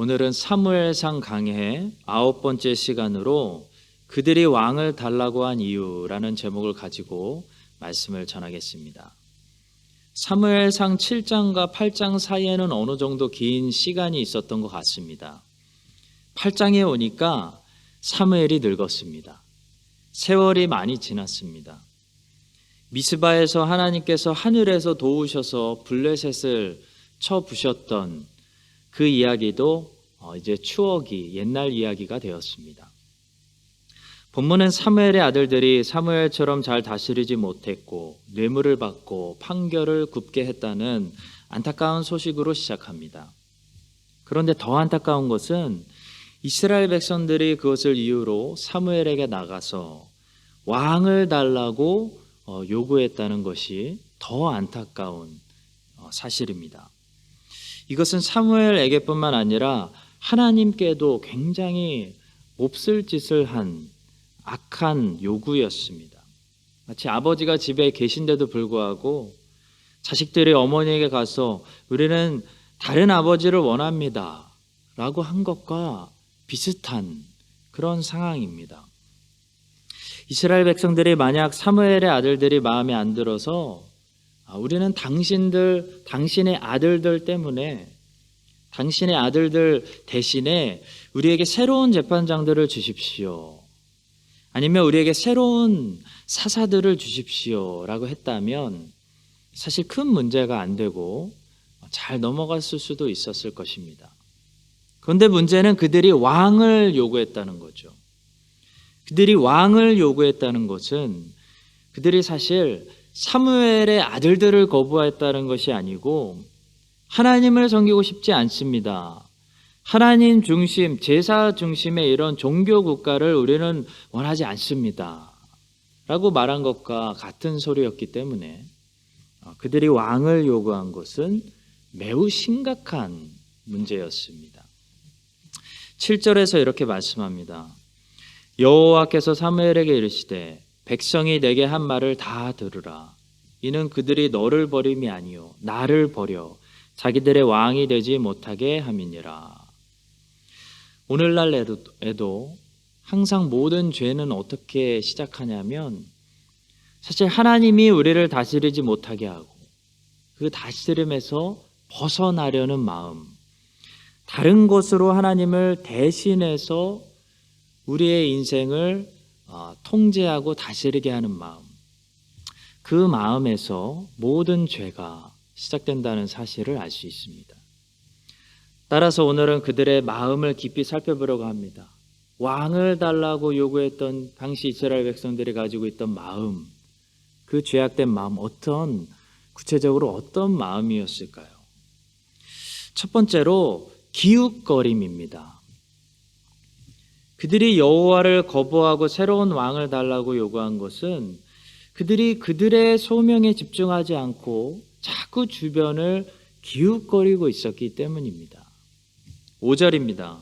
오늘은 사무엘상 강해 9번째 시간으로 그들이 왕을 달라고 한 이유라는 제목을 가지고 말씀을 전하겠습니다. 사무엘상 7장과 8장 사이에는 어느 정도 긴 시간이 있었던 것 같습니다. 8장에 오니까 사무엘이 늙었습니다. 세월이 많이 지났습니다. 미스바에서 하나님께서 하늘에서 도우셔서 블레셋을 쳐부셨던 그 이야기도 이제 추억이 옛날 이야기가 되었습니다. 본문은 사무엘의 아들들이 사무엘처럼 잘 다스리지 못했고 뇌물을 받고 판결을 굽게 했다는 안타까운 소식으로 시작합니다. 그런데 더 안타까운 것은 이스라엘 백성들이 그것을 이유로 사무엘에게 나가서 왕을 달라고 요구했다는 것이 더 안타까운 사실입니다. 이것은 사무엘에게뿐만 아니라 하나님께도 굉장히 몹쓸 짓을 한 악한 요구였습니다. 마치 아버지가 집에 계신데도 불구하고 자식들이 어머니에게 가서 우리는 다른 아버지를 원합니다 라고 한 것과 비슷한 그런 상황입니다. 이스라엘 백성들이 만약 사무엘의 아들들이 마음에 안 들어서 우리는 당신의 아들들 때문에 당신의 아들들 대신에 우리에게 새로운 재판장들을 주십시오. 아니면 우리에게 새로운 사사들을 주십시오 라고 했다면 사실 큰 문제가 안 되고 잘 넘어갔을 수도 있었을 것입니다. 그런데 문제는 그들이 왕을 요구했다는 거죠. 그들이 왕을 요구했다는 것은 그들이 사실 사무엘의 아들들을 거부했다는 것이 아니고 하나님을 섬기고 싶지 않습니다. 하나님 중심, 제사 중심의 이런 종교 국가를 우리는 원하지 않습니다 라고 말한 것과 같은 소리였기 때문에 그들이 왕을 요구한 것은 매우 심각한 문제였습니다. 7절에서 이렇게 말씀합니다. 여호와께서 사무엘에게 이르시되 백성이 내게 한 말을 다 들으라. 이는 그들이 너를 버림이 아니요 나를 버려 자기들의 왕이 되지 못하게 함이니라. 오늘날에도 항상 모든 죄는 어떻게 시작하냐면 사실 하나님이 우리를 다스리지 못하게 하고 그 다스림에서 벗어나려는 마음, 다른 것으로 하나님을 대신해서 우리의 인생을 통제하고 다스리게 하는 마음, 그 마음에서 모든 죄가 시작된다는 사실을 알 수 있습니다. 따라서 오늘은 그들의 마음을 깊이 살펴보려고 합니다. 왕을 달라고 요구했던 당시 이스라엘 백성들이 가지고 있던 마음, 그 죄악된 마음, 구체적으로 어떤 마음이었을까요? 첫 번째로 기웃거림입니다. 그들이 여호와를 거부하고 새로운 왕을 달라고 요구한 것은 그들이 그들의 소명에 집중하지 않고 자꾸 주변을 기웃거리고 있었기 때문입니다. 5절입니다.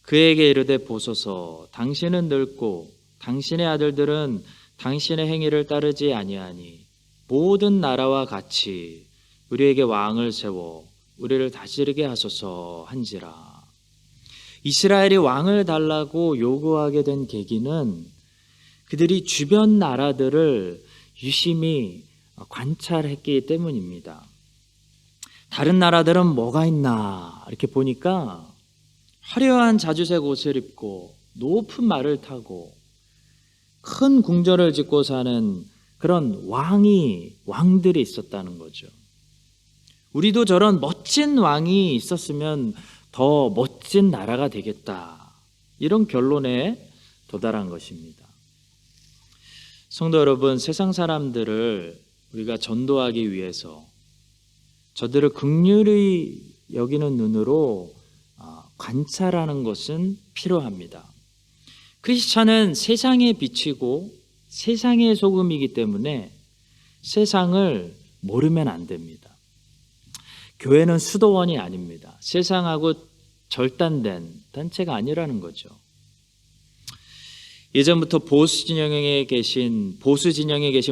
그에게 이르되 보소서 당신은 늙고 당신의 아들들은 당신의 행위를 따르지 아니하니 모든 나라와 같이 우리에게 왕을 세워 우리를 다스리게 하소서 한지라. 이스라엘이 왕을 달라고 요구하게 된 계기는 그들이 주변 나라들을 유심히 관찰했기 때문입니다. 다른 나라들은 뭐가 있나 이렇게 보니까 화려한 자주색 옷을 입고 높은 말을 타고 큰 궁전을 짓고 사는 그런 왕들이 있었다는 거죠. 우리도 저런 멋진 왕이 있었으면 더 멋진 나라가 되겠다. 이런 결론에 도달한 것입니다. 성도 여러분, 세상 사람들을 우리가 전도하기 위해서 저들을 긍휼히 여기는 눈으로 관찰하는 것은 필요합니다. 크리스찬은 세상에 비치고 세상의 소금이기 때문에 세상을 모르면 안 됩니다. 교회는 수도원이 아닙니다. 세상하고 절단된 단체가 아니라는 거죠. 예전부터 보수 진영에 계신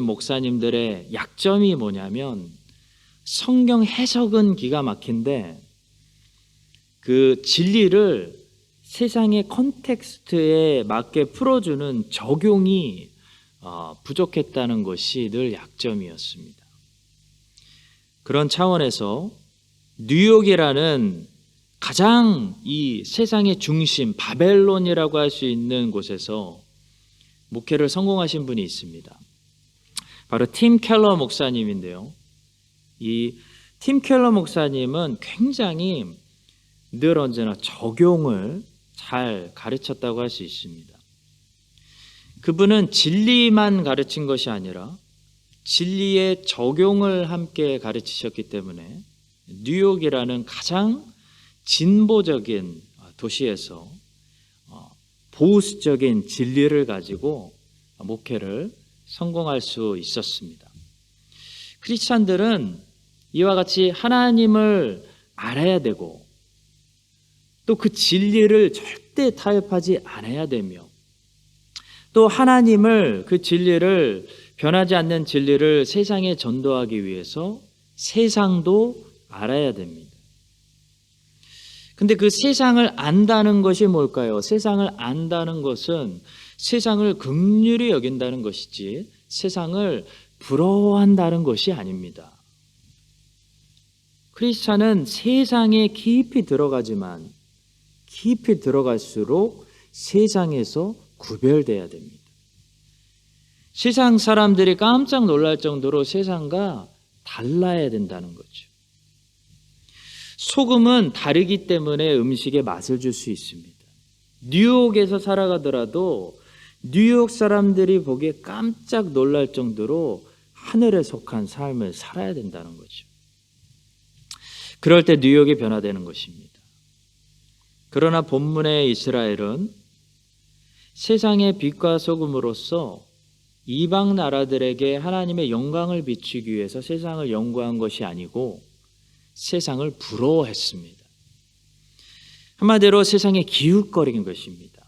목사님들의 약점이 뭐냐면 성경 해석은 기가 막힌데 그 진리를 세상의 컨텍스트에 맞게 풀어주는 적용이 부족했다는 것이 늘 약점이었습니다. 그런 차원에서 뉴욕이라는 가장 이 세상의 중심, 바벨론이라고 할 수 있는 곳에서 목회를 성공하신 분이 있습니다. 바로 팀 켈러 목사님인데요. 이 팀 켈러 목사님은 굉장히 늘 언제나 적용을 잘 가르쳤다고 할 수 있습니다. 그분은 진리만 가르친 것이 아니라 진리의 적용을 함께 가르치셨기 때문에 뉴욕이라는 가장 진보적인 도시에서 보수적인 진리를 가지고 목회를 성공할 수 있었습니다. 크리스찬들은 이와 같이 하나님을 알아야 되고 또 그 진리를 절대 타협하지 않아야 되며 또 하나님을 그 진리를 변하지 않는 진리를 세상에 전도하기 위해서 세상도 알아야 됩니다. 근데 그 세상을 안다는 것이 뭘까요? 세상을 안다는 것은 세상을 긍휼히 여긴다는 것이지 세상을 부러워한다는 것이 아닙니다. 크리스찬은 세상에 깊이 들어가지만 깊이 들어갈수록 세상에서 구별돼야 됩니다. 세상 사람들이 깜짝 놀랄 정도로 세상과 달라야 된다는 거죠. 소금은 다르기 때문에 음식에 맛을 줄 수 있습니다. 뉴욕에서 살아가더라도 뉴욕 사람들이 보기에 깜짝 놀랄 정도로 하늘에 속한 삶을 살아야 된다는 거죠. 그럴 때 뉴욕이 변화되는 것입니다. 그러나 본문의 이스라엘은 세상의 빛과 소금으로서 이방 나라들에게 하나님의 영광을 비추기 위해서 세상을 연구한 것이 아니고 세상을 부러워했습니다. 한마디로 세상에 기웃거린 것입니다.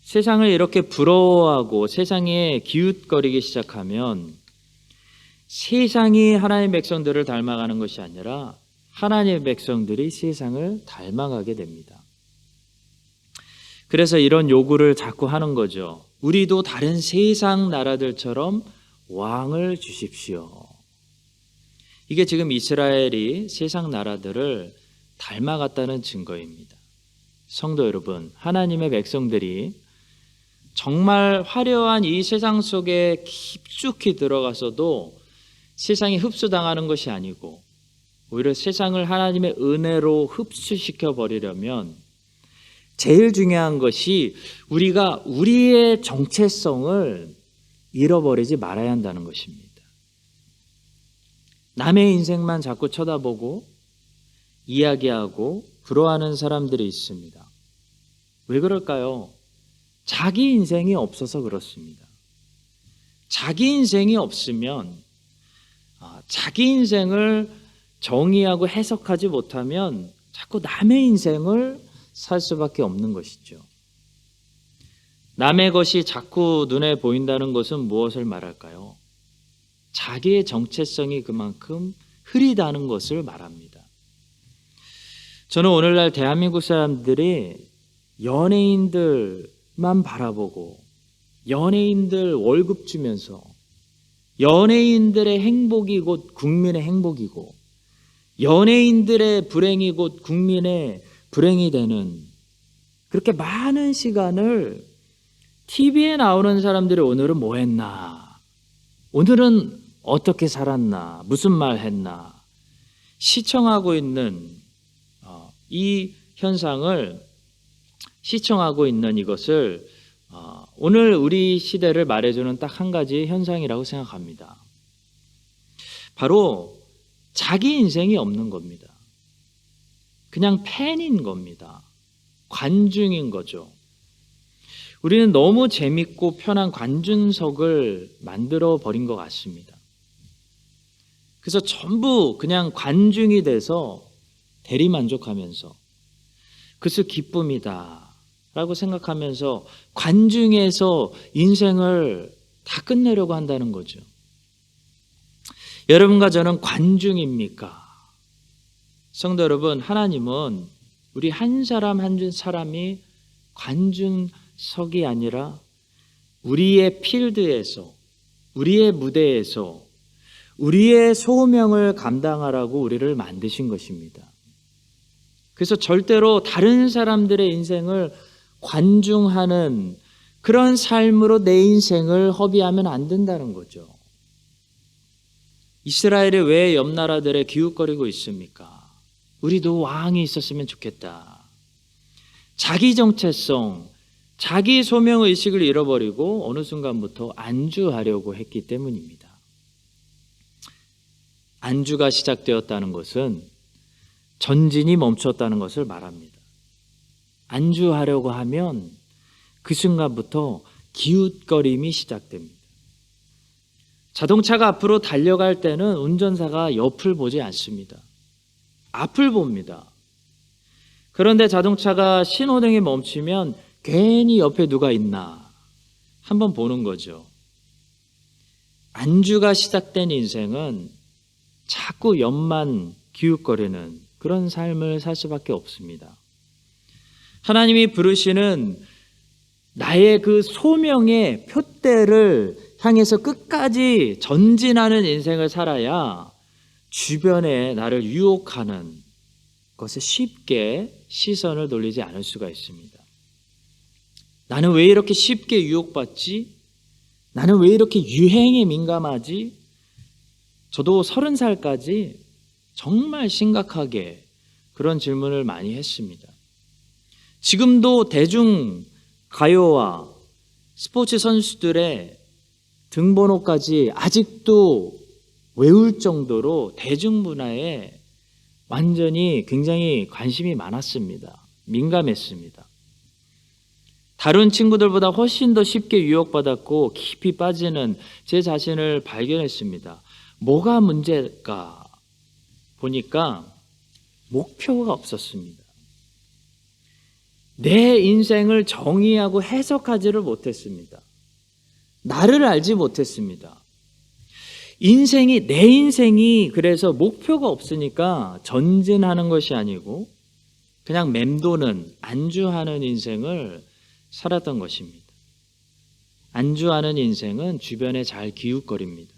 세상을 이렇게 부러워하고 세상에 기웃거리기 시작하면 세상이 하나님의 백성들을 닮아가는 것이 아니라 하나님의 백성들이 세상을 닮아가게 됩니다. 그래서 이런 요구를 자꾸 하는 거죠. 우리도 다른 세상 나라들처럼 왕을 주십시오. 이게 지금 이스라엘이 세상 나라들을 닮아갔다는 증거입니다. 성도 여러분, 하나님의 백성들이 정말 화려한 이 세상 속에 깊숙이 들어가서도 세상에 흡수당하는 것이 아니고 오히려 세상을 하나님의 은혜로 흡수시켜 버리려면 제일 중요한 것이 우리가 우리의 정체성을 잃어버리지 말아야 한다는 것입니다. 남의 인생만 자꾸 쳐다보고 이야기하고 부러워하는 사람들이 있습니다. 왜 그럴까요? 자기 인생이 없어서 그렇습니다. 자기 인생이 없으면 자기 인생을 정의하고 해석하지 못하면 자꾸 남의 인생을 살 수밖에 없는 것이죠. 남의 것이 자꾸 눈에 보인다는 것은 무엇을 말할까요? 자기의 정체성이 그만큼 흐리다는 것을 말합니다. 저는 오늘날 대한민국 사람들이 연예인들만 바라보고 연예인들 월급 주면서 연예인들의 행복이 곧 국민의 행복이고 연예인들의 불행이 곧 국민의 불행이 되는 그렇게 많은 시간을 TV에 나오는 사람들이 오늘은 뭐 했나? 오늘은 어떻게 살았나? 무슨 말 했나? 시청하고 있는 이 현상을 시청하고 있는 이것을 오늘 우리 시대를 말해주는 딱 한 가지 현상이라고 생각합니다. 바로 자기 인생이 없는 겁니다. 그냥 팬인 겁니다. 관중인 거죠. 우리는 너무 재밌고 편한 관중석을 만들어 버린 것 같습니다. 그래서 전부 그냥 관중이 돼서 대리만족하면서 그것을 기쁨이다 라고 생각하면서 관중에서 인생을 다 끝내려고 한다는 거죠. 여러분과 저는 관중입니까? 성도 여러분, 하나님은 우리 한 사람 한 사람이 관중석이 아니라 우리의 필드에서, 우리의 무대에서 우리의 소명을 감당하라고 우리를 만드신 것입니다. 그래서 절대로 다른 사람들의 인생을 관중하는 그런 삶으로 내 인생을 허비하면 안 된다는 거죠. 이스라엘이 왜 옆 나라들에 기웃거리고 있습니까? 우리도 왕이 있었으면 좋겠다. 자기 정체성, 자기 소명의식을 잃어버리고 어느 순간부터 안주하려고 했기 때문입니다. 안주가 시작되었다는 것은 전진이 멈췄다는 것을 말합니다. 안주하려고 하면 그 순간부터 기웃거림이 시작됩니다. 자동차가 앞으로 달려갈 때는 운전사가 옆을 보지 않습니다. 앞을 봅니다. 그런데 자동차가 신호등에 멈추면 괜히 옆에 누가 있나 한번 보는 거죠. 안주가 시작된 인생은 자꾸 옆만 기웃거리는 그런 삶을 살 수밖에 없습니다. 하나님이 부르시는 나의 그 소명의 표대를 향해서 끝까지 전진하는 인생을 살아야 주변에 나를 유혹하는 것에 쉽게 시선을 돌리지 않을 수가 있습니다. 나는 왜 이렇게 쉽게 유혹받지? 나는 왜 이렇게 유행에 민감하지? 저도 30살까지 정말 심각하게 그런 질문을 많이 했습니다. 지금도 대중 가요와 스포츠 선수들의 등번호까지 아직도 외울 정도로 대중문화에 완전히 굉장히 관심이 많았습니다. 민감했습니다. 다른 친구들보다 훨씬 더 쉽게 유혹받았고 깊이 빠지는 제 자신을 발견했습니다. 뭐가 문제일까 보니까 목표가 없었습니다. 내 인생을 정의하고 해석하지를 못했습니다. 나를 알지 못했습니다. 내 인생이 그래서 목표가 없으니까 전진하는 것이 아니고 그냥 맴도는 안주하는 인생을 살았던 것입니다. 안주하는 인생은 주변에 잘 기웃거립니다.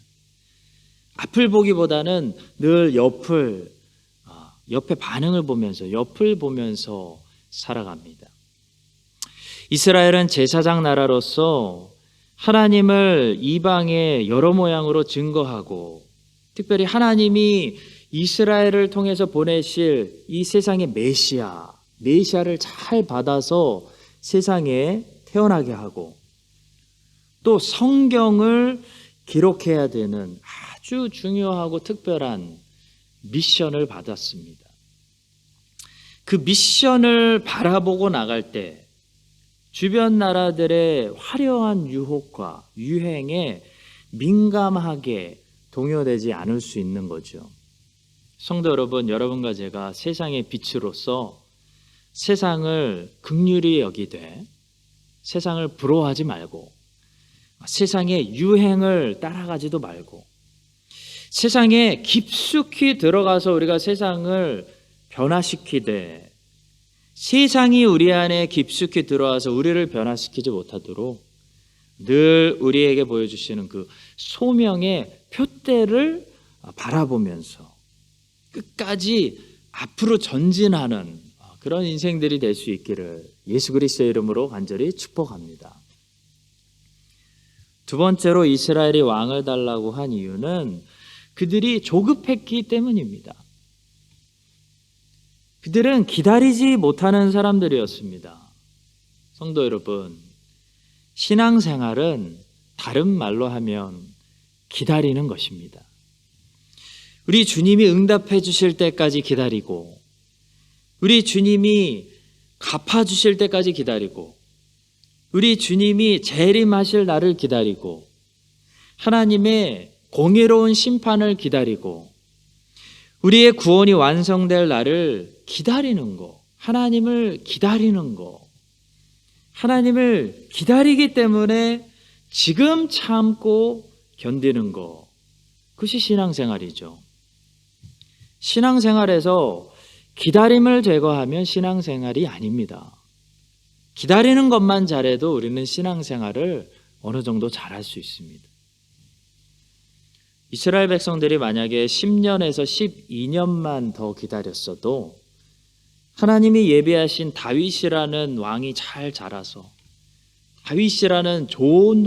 앞을 보기보다는 늘 옆의 반응을 보면서 옆을 보면서 살아갑니다. 이스라엘은 제사장 나라로서 하나님을 이방의 여러 모양으로 증거하고 특별히 하나님이 이스라엘을 통해서 보내실 이 세상의 메시아를 잘 받아서 세상에 태어나게 하고 또 성경을 기록해야 되는 아주 중요하고 특별한 미션을 받았습니다. 그 미션을 바라보고 나갈 때 주변 나라들의 화려한 유혹과 유행에 민감하게 동요되지 않을 수 있는 거죠. 성도 여러분, 여러분과 제가 세상의 빛으로서 세상을 긍휼히 여기되 세상을 부러워하지 말고 세상의 유행을 따라가지도 말고 세상에 깊숙이 들어가서 우리가 세상을 변화시키되 세상이 우리 안에 깊숙이 들어와서 우리를 변화시키지 못하도록 늘 우리에게 보여주시는 그 소명의 표대를 바라보면서 끝까지 앞으로 전진하는 그런 인생들이 될 수 있기를 예수 그리스도의 이름으로 간절히 축복합니다. 두 번째로 이스라엘이 왕을 달라고 한 이유는 그들이 조급했기 때문입니다. 그들은 기다리지 못하는 사람들이었습니다. 성도 여러분, 신앙생활은 다른 말로 하면 기다리는 것입니다. 우리 주님이 응답해 주실 때까지 기다리고 우리 주님이 갚아주실 때까지 기다리고 우리 주님이 재림하실 날을 기다리고 하나님의 공의로운 심판을 기다리고 우리의 구원이 완성될 날을 기다리는 거, 하나님을 기다리는 거, 하나님을 기다리기 때문에 지금 참고 견디는 거, 그것이 신앙생활이죠. 신앙생활에서 기다림을 제거하면 신앙생활이 아닙니다. 기다리는 것만 잘해도 우리는 신앙생활을 어느 정도 잘할 수 있습니다. 이스라엘 백성들이 만약에 10년에서 12년만 더 기다렸어도 하나님이 예비하신 다윗이라는 왕이 잘 자라서 다윗이라는 좋은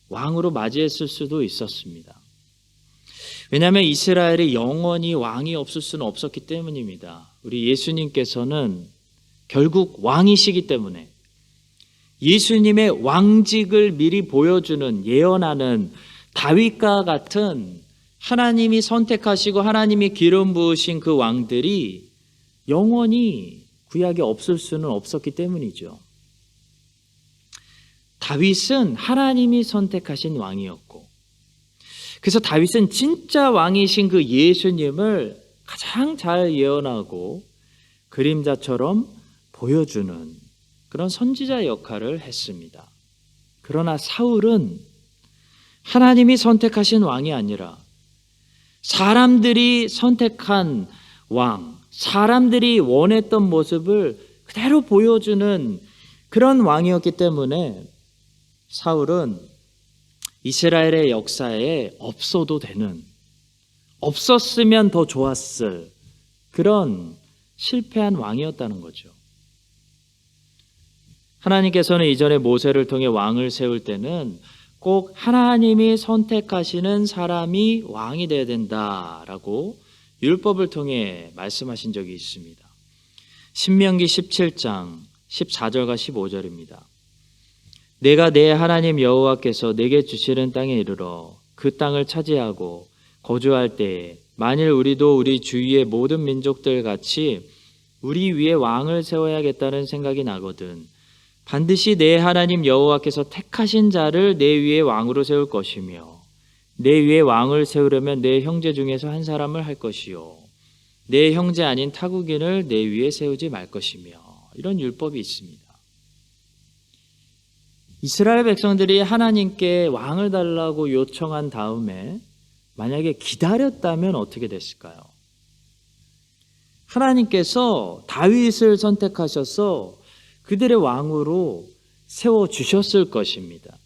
왕으로 맞이했을 수도 있었습니다. 왜냐하면 이스라엘이 영원히 왕이 없을 수는 없었기 때문입니다. 우리 예수님께서는 결국 왕이시기 때문에 예수님의 왕직을 미리 보여주는 예언하는 다윗과 같은 하나님이 선택하시고 하나님이 기름 부으신 그 왕들이 영원히 구약에 없을 수는 없었기 때문이죠. 다윗은 하나님이 선택하신 왕이었고, 그래서 다윗은 진짜 왕이신 그 예수님을 가장 잘 예언하고 그림자처럼 보여주는 그런 선지자 역할을 했습니다. 그러나 사울은 하나님이 선택하신 왕이 아니라 사람들이 선택한 왕, 사람들이 원했던 모습을 그대로 보여주는 그런 왕이었기 때문에 사울은 이스라엘의 역사에 없어도 되는, 없었으면 더 좋았을 그런 실패한 왕이었다는 거죠. 하나님께서는 이전에 모세를 통해 왕을 세울 때는 꼭 하나님이 선택하시는 사람이 왕이 되어야 된다라고 율법을 통해 말씀하신 적이 있습니다. 신명기 17장 14절과 15절입니다. 내가 내 하나님 여호와께서 내게 주시는 땅에 이르러 그 땅을 차지하고 거주할 때에 만일 우리도 우리 주위의 모든 민족들 같이 우리 위에 왕을 세워야겠다는 생각이 나거든 반드시 내 하나님 여호와께서 택하신 자를 내 위에 왕으로 세울 것이며 내 위에 왕을 세우려면 내 형제 중에서 한 사람을 할 것이요 내 형제 아닌 타국인을 내 위에 세우지 말 것이며 이런 율법이 있습니다. 이스라엘 백성들이 하나님께 왕을 달라고 요청한 다음에 만약에 기다렸다면 어떻게 됐을까요? 하나님께서 다윗을 선택하셔서 그들의 왕으로 세워주셨을 것입니다.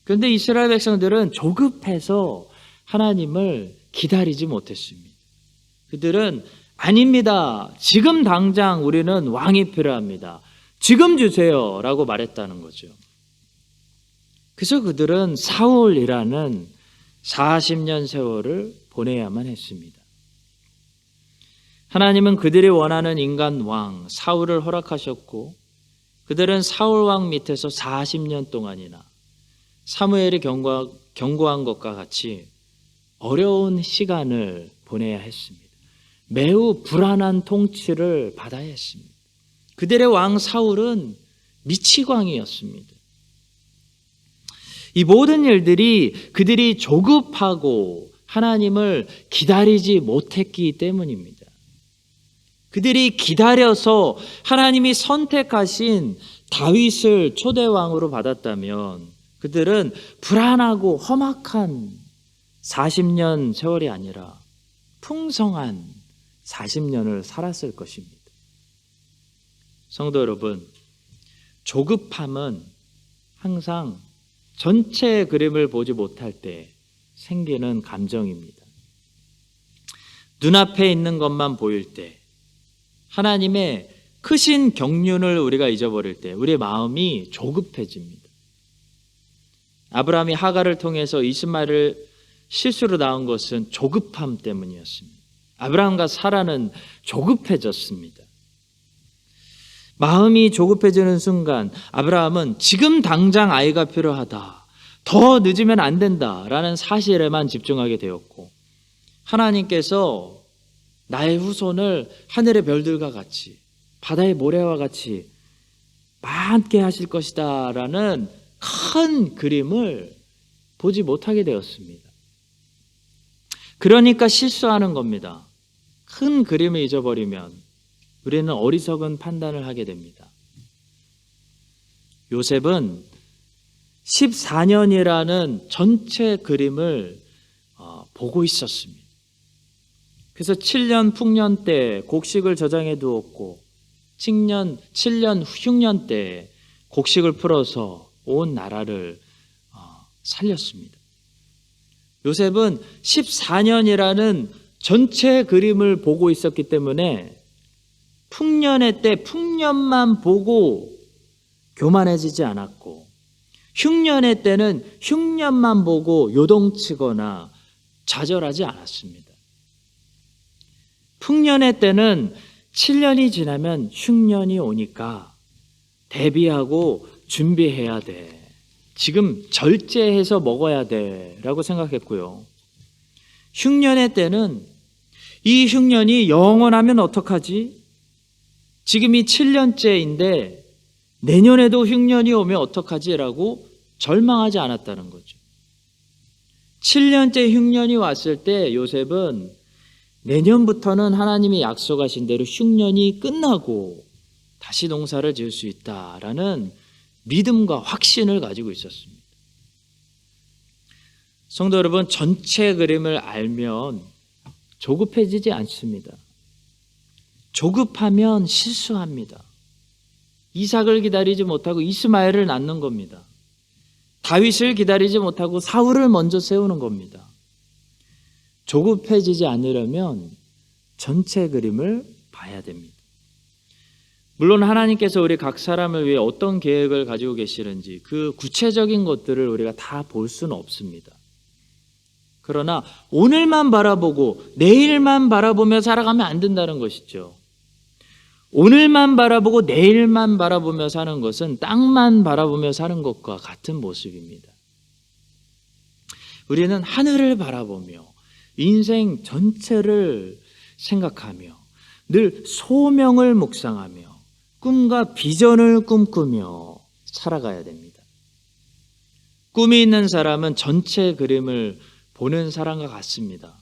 그런데 이스라엘 백성들은 조급해서 하나님을 기다리지 못했습니다. 그들은 아닙니다. 지금 당장 우리는 왕이 필요합니다. 지금 주세요 라고 말했다는 거죠. 그래서 그들은 사울이라는 40년 세월을 보내야만 했습니다. 하나님은 그들이 원하는 인간 왕 사울을 허락하셨고 그들은 사울 왕 밑에서 40년 동안이나 사무엘이 경고한 것과 같이 어려운 시간을 보내야 했습니다. 매우 불안한 통치를 받아야 했습니다. 그들의 왕 사울은 미치광이었습니다. 이 모든 일들이 그들이 조급하고 하나님을 기다리지 못했기 때문입니다. 그들이 기다려서 하나님이 선택하신 다윗을 초대왕으로 받았다면 그들은 불안하고 험악한 40년 세월이 아니라 풍성한 40년을 살았을 것입니다. 성도 여러분, 조급함은 항상 전체 그림을 보지 못할 때 생기는 감정입니다. 눈앞에 있는 것만 보일 때, 하나님의 크신 경륜을 우리가 잊어버릴 때 우리의 마음이 조급해집니다. 아브라함이 하갈을 통해서 이스마엘을 실수로 낳은 것은 조급함 때문이었습니다. 아브라함과 사라는 조급해졌습니다. 마음이 조급해지는 순간 아브라함은 지금 당장 아이가 필요하다, 더 늦으면 안 된다라는 사실에만 집중하게 되었고 하나님께서 나의 후손을 하늘의 별들과 같이 바다의 모래와 같이 많게 하실 것이다 라는 큰 그림을 보지 못하게 되었습니다. 그러니까 실수하는 겁니다. 큰 그림을 잊어버리면 우리는 어리석은 판단을 하게 됩니다. 요셉은 14년이라는 전체 그림을 보고 있었습니다. 그래서 7년 풍년 때 곡식을 저장해 두었고 7년 흉년 때 곡식을 풀어서 온 나라를 살렸습니다. 요셉은 14년이라는 전체 그림을 보고 있었기 때문에 풍년의 때 풍년만 보고 교만해지지 않았고 흉년의 때는 흉년만 보고 요동치거나 좌절하지 않았습니다. 풍년의 때는 7년이 지나면 흉년이 오니까 대비하고 준비해야 돼. 지금 절제해서 먹어야 돼 라고 생각했고요. 흉년의 때는 이 흉년이 영원하면 어떡하지? 지금이 7년째인데 내년에도 흉년이 오면 어떡하지? 라고 절망하지 않았다는 거죠. 7년째 흉년이 왔을 때 요셉은 내년부터는 하나님이 약속하신 대로 흉년이 끝나고 다시 농사를 지을 수 있다라는 믿음과 확신을 가지고 있었습니다. 성도 여러분, 전체 그림을 알면 조급해지지 않습니다. 조급하면 실수합니다. 이삭을 기다리지 못하고 이스마엘을 낳는 겁니다. 다윗을 기다리지 못하고 사울을 먼저 세우는 겁니다. 조급해지지 않으려면 전체 그림을 봐야 됩니다. 물론 하나님께서 우리 각 사람을 위해 어떤 계획을 가지고 계시는지 그 구체적인 것들을 우리가 다 볼 수는 없습니다. 그러나 오늘만 바라보고 내일만 바라보며 살아가면 안 된다는 것이죠. 오늘만 바라보고 내일만 바라보며 사는 것은 땅만 바라보며 사는 것과 같은 모습입니다. 우리는 하늘을 바라보며 인생 전체를 생각하며 늘 소명을 묵상하며 꿈과 비전을 꿈꾸며 살아가야 됩니다. 꿈이 있는 사람은 전체 그림을 보는 사람과 같습니다.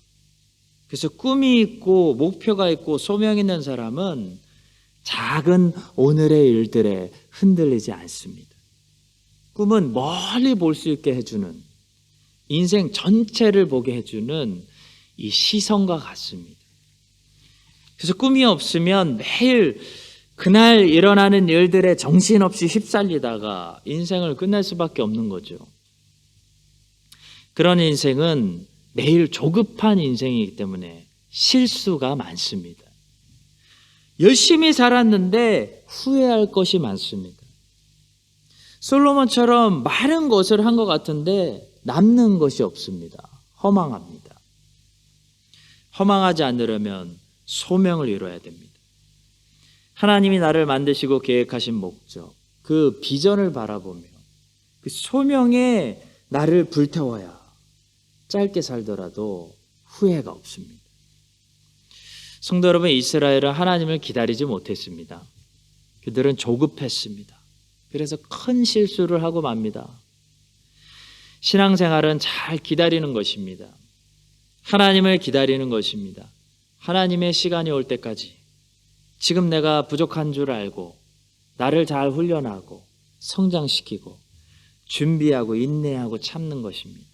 그래서 꿈이 있고 목표가 있고 소명이 있는 사람은 작은 오늘의 일들에 흔들리지 않습니다. 꿈은 멀리 볼 수 있게 해주는, 인생 전체를 보게 해주는 이 시선과 같습니다. 그래서 꿈이 없으면 매일 그날 일어나는 일들에 정신없이 휩쓸리다가 인생을 끝낼 수밖에 없는 거죠. 그런 인생은 매일 조급한 인생이기 때문에 실수가 많습니다. 열심히 살았는데 후회할 것이 많습니다. 솔로몬처럼 많은 것을 한 것 같은데 남는 것이 없습니다. 허망합니다. 허망하지 않으려면 소명을 이뤄야 됩니다. 하나님이 나를 만드시고 계획하신 목적, 그 비전을 바라보며 그 소명에 나를 불태워야 짧게 살더라도 후회가 없습니다. 성도 여러분, 이스라엘은 하나님을 기다리지 못했습니다. 그들은 조급했습니다. 그래서 큰 실수를 하고 맙니다. 신앙생활은 잘 기다리는 것입니다. 하나님을 기다리는 것입니다. 하나님의 시간이 올 때까지 지금 내가 부족한 줄 알고 나를 잘 훈련하고 성장시키고 준비하고 인내하고 참는 것입니다.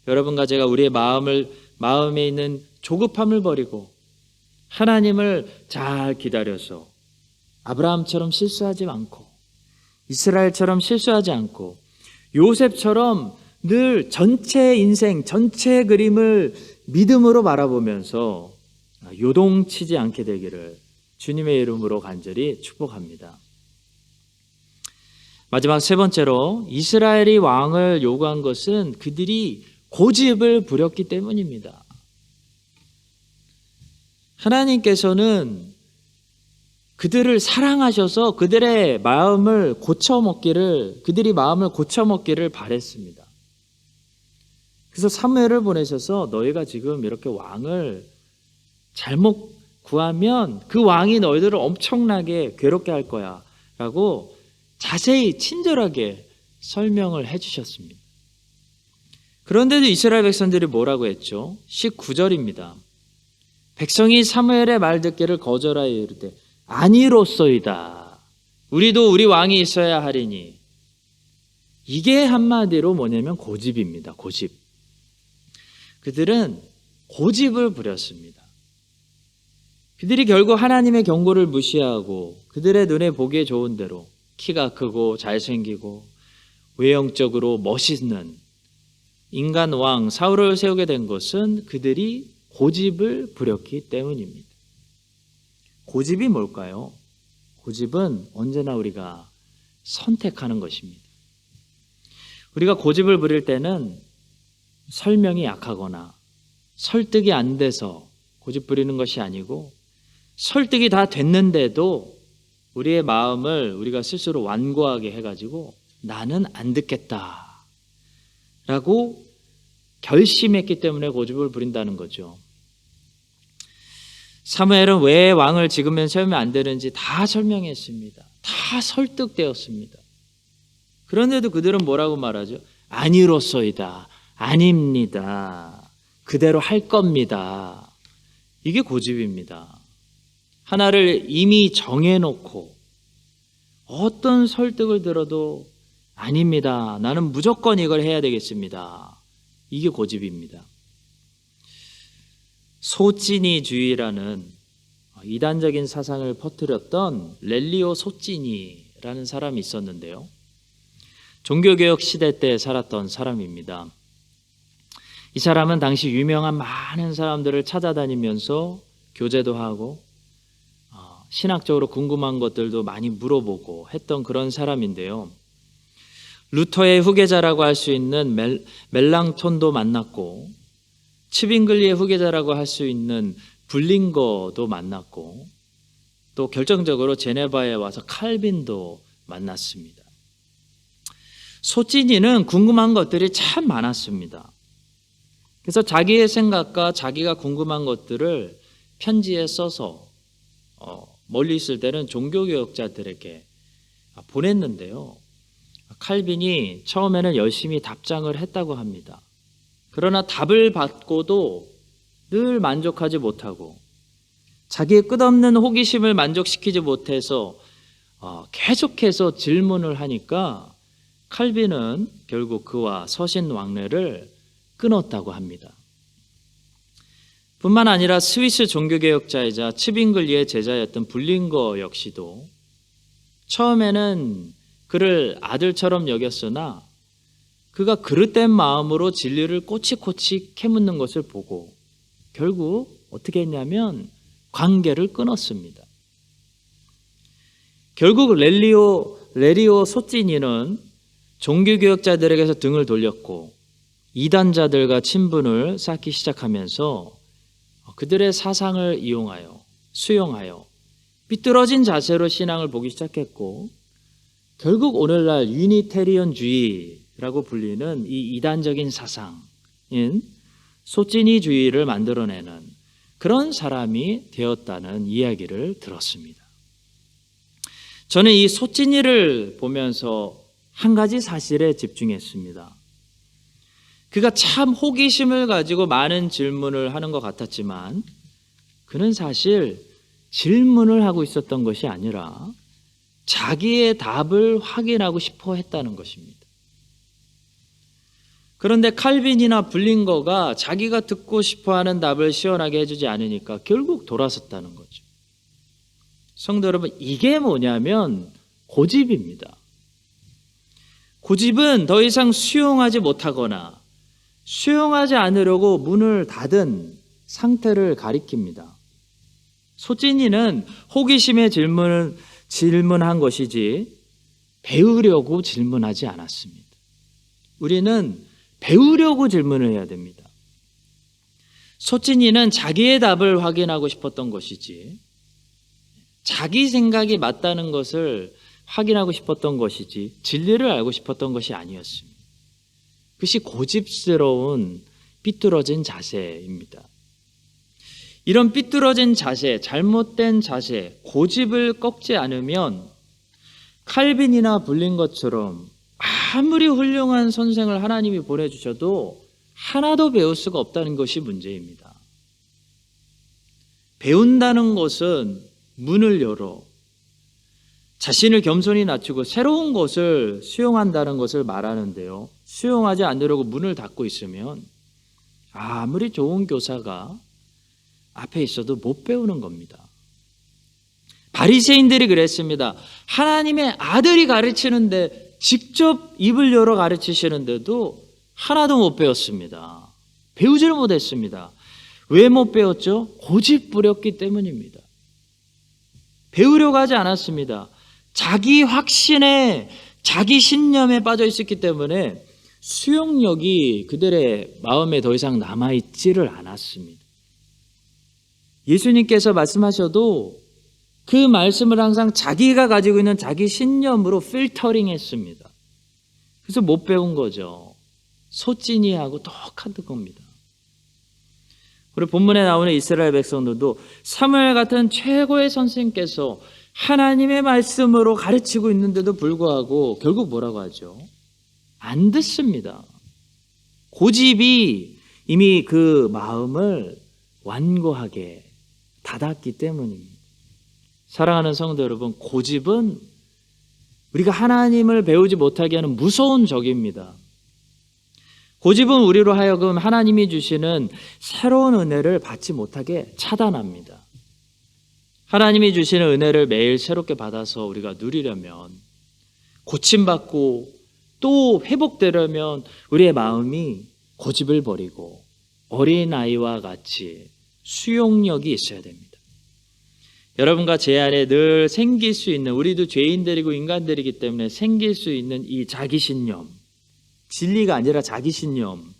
여러분과 제가 우리의 마음에 있는 조급함을 버리고 하나님을 잘 기다려서 아브라함처럼 실수하지 않고 이스라엘처럼 실수하지 않고 요셉처럼 늘 전체 인생, 전체 그림을 믿음으로 바라보면서 요동치지 않게 되기를 주님의 이름으로 간절히 축복합니다. 마지막 세 번째로 이스라엘이 왕을 요구한 것은 그들이 고집을 부렸기 때문입니다. 하나님께서는 그들을 사랑하셔서 그들이 마음을 고쳐먹기를 바랬습니다. 그래서 사무엘을 보내셔서 너희가 지금 이렇게 왕을 잘못 구하면 그 왕이 너희들을 엄청나게 괴롭게 할 거야 라고 자세히 친절하게 설명을 해주셨습니다. 그런데도 이스라엘 백성들이 뭐라고 했죠? 19절입니다. 백성이 사무엘의 말 듣기를 거절하여 이르되 아니로소이다. 우리도 우리 왕이 있어야 하리니. 이게 한마디로 뭐냐면 고집입니다. 고집. 그들은 고집을 부렸습니다. 그들이 결국 하나님의 경고를 무시하고 그들의 눈에 보기에 좋은 대로 키가 크고 잘생기고 외형적으로 멋있는 인간 왕 사울을 세우게 된 것은 그들이 고집을 부렸기 때문입니다. 고집이 뭘까요? 고집은 언제나 우리가 선택하는 것입니다. 우리가 고집을 부릴 때는 설명이 약하거나 설득이 안 돼서 고집 부리는 것이 아니고 설득이 다 됐는데도 우리의 마음을 우리가 스스로 완고하게 해가지고 나는 안 듣겠다 라고 결심했기 때문에 고집을 부린다는 거죠. 사무엘은 왜 왕을 지금은 세우면 안 되는지 다 설명했습니다. 다 설득되었습니다. 그런데도 그들은 뭐라고 말하죠? 아니로소이다. 아닙니다. 그대로 할 겁니다. 이게 고집입니다. 하나를 이미 정해놓고 어떤 설득을 들어도 아닙니다. 나는 무조건 이걸 해야 되겠습니다. 이게 고집입니다. 소찌니주의라는 이단적인 사상을 퍼뜨렸던 렐리오 소찌니라는 사람이 있었는데요. 종교개혁 시대 때 살았던 사람입니다. 이 사람은 당시 유명한 많은 사람들을 찾아다니면서 교제도 하고 신학적으로 궁금한 것들도 많이 물어보고 했던 그런 사람인데요. 루터의 후계자라고 할 수 있는 멜랑톤도 만났고 츠빙글리의 후계자라고 할 수 있는 블링거도 만났고 또 결정적으로 제네바에 와서 칼빈도 만났습니다. 소찌니는 궁금한 것들이 참 많았습니다. 그래서 자기의 생각과 자기가 궁금한 것들을 편지에 써서 멀리 있을 때는 종교개혁자들에게 보냈는데요. 칼빈이 처음에는 열심히 답장을 했다고 합니다. 그러나 답을 받고도 늘 만족하지 못하고 자기의 끝없는 호기심을 만족시키지 못해서 계속해서 질문을 하니까 칼빈은 결국 그와 서신 왕래를 끊었다고 합니다. 뿐만 아니라 스위스 종교개혁자이자 츠빙글리의 제자였던 블링거 역시도 처음에는 그를 아들처럼 여겼으나 그가 그릇된 마음으로 진리를 꼬치꼬치 캐묻는 것을 보고 결국 어떻게 했냐면 관계를 끊었습니다. 결국 레리오 소찌니는 종교개혁자들에게서 등을 돌렸고 이단자들과 친분을 쌓기 시작하면서 그들의 사상을 이용하여 수용하여 삐뚤어진 자세로 신앙을 보기 시작했고 결국 오늘날 유니테리언주의라고 불리는 이 이단적인 사상인 소찌니주의를 만들어내는 그런 사람이 되었다는 이야기를 들었습니다. 저는 이 소찌니를 보면서 한 가지 사실에 집중했습니다. 그가 참 호기심을 가지고 많은 질문을 하는 것 같았지만 그는 사실 질문을 하고 있었던 것이 아니라 자기의 답을 확인하고 싶어 했다는 것입니다. 그런데 칼빈이나 블링거가 자기가 듣고 싶어하는 답을 시원하게 해주지 않으니까 결국 돌아섰다는 거죠. 성도 여러분, 이게 뭐냐면 고집입니다. 고집은 더 이상 수용하지 못하거나 수용하지 않으려고 문을 닫은 상태를 가리킵니다. 소찐이는 호기심의 질문한 것이지 배우려고 질문하지 않았습니다. 우리는 배우려고 질문을 해야 됩니다. 소찐이는 자기의 답을 확인하고 싶었던 것이지 자기 생각이 맞다는 것을 확인하고 싶었던 것이지 진리를 알고 싶었던 것이 아니었습니다. 그것이 고집스러운 삐뚤어진 자세입니다. 이런 삐뚤어진 자세, 잘못된 자세, 고집을 꺾지 않으면 칼빈이나 블링거처럼 아무리 훌륭한 선생을 하나님이 보내주셔도 하나도 배울 수가 없다는 것이 문제입니다. 배운다는 것은 문을 열어 자신을 겸손히 낮추고 새로운 것을 수용한다는 것을 말하는데요. 수용하지 않으려고 문을 닫고 있으면 아무리 좋은 교사가 앞에 있어도 못 배우는 겁니다. 바리새인들이 그랬습니다. 하나님의 아들이 가르치는데 직접 입을 열어 가르치시는데도 하나도 못 배웠습니다. 배우지를 못했습니다. 왜 못 배웠죠? 고집 부렸기 때문입니다. 배우려고 하지 않았습니다. 자기 확신에, 자기 신념에 빠져 있었기 때문에 수용력이 그들의 마음에 더 이상 남아있지를 않았습니다. 예수님께서 말씀하셔도 그 말씀을 항상 자기가 가지고 있는 자기 신념으로 필터링 했습니다. 그래서 못 배운 거죠. 소찐이하고 똑같은 겁니다. 우리 본문에 나오는 이스라엘 백성들도 사무엘 같은 최고의 선생님께서 하나님의 말씀으로 가르치고 있는데도 불구하고 결국 뭐라고 하죠? 안 듣습니다. 고집이 이미 그 마음을 완고하게 닫았기 때문입니다. 사랑하는 성도 여러분, 고집은 우리가 하나님을 배우지 못하게 하는 무서운 적입니다. 고집은 우리로 하여금 하나님이 주시는 새로운 은혜를 받지 못하게 차단합니다. 하나님이 주시는 은혜를 매일 새롭게 받아서 우리가 누리려면, 고침받고 또 회복되려면 우리의 마음이 고집을 버리고 어린아이와 같이 수용력이 있어야 됩니다. 여러분과 제 안에 늘 생길 수 있는, 우리도 죄인들이고 인간들이기 때문에 생길 수 있는 이 자기신념, 진리가 아니라 자기신념,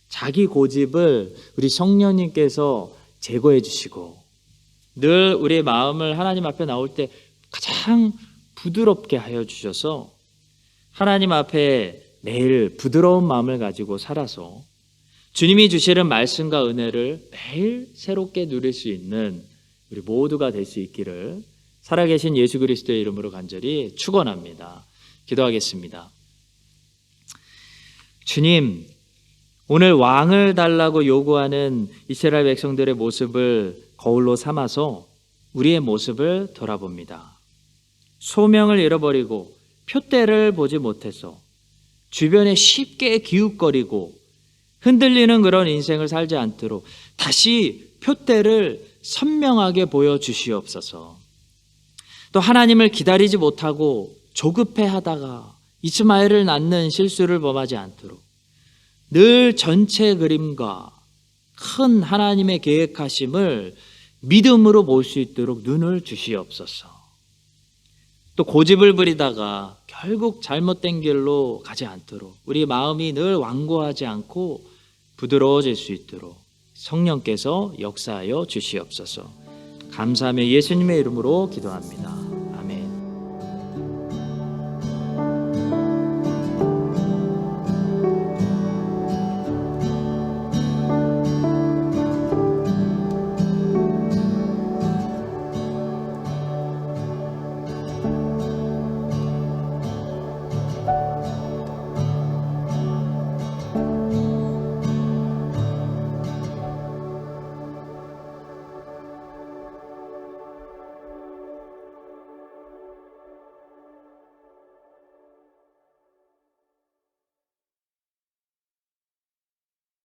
자기 고집을 우리 성령님께서 제거해 주시고 늘 우리의 마음을 하나님 앞에 나올 때 가장 부드럽게 하여 주셔서 하나님 앞에 매일 부드러운 마음을 가지고 살아서 주님이 주시는 말씀과 은혜를 매일 새롭게 누릴 수 있는 우리 모두가 될 수 있기를 살아계신 예수 그리스도의 이름으로 간절히 축원합니다. 기도하겠습니다. 주님, 오늘 왕을 달라고 요구하는 이스라엘 백성들의 모습을 거울로 삼아서 우리의 모습을 돌아봅니다. 소명을 잃어버리고 표대를 보지 못해서 주변에 쉽게 기웃거리고 흔들리는 그런 인생을 살지 않도록 다시 표대를 선명하게 보여주시옵소서. 또 하나님을 기다리지 못하고 조급해하다가 이스마엘을 낳는 실수를 범하지 않도록 늘 전체 그림과 큰 하나님의 계획하심을 믿음으로 볼 수 있도록 눈을 주시옵소서. 또 고집을 부리다가 결국 잘못된 길로 가지 않도록 우리 마음이 늘 완고하지 않고 부드러워질 수 있도록 성령께서 역사하여 주시옵소서. 감사하며 예수님의 이름으로 기도합니다.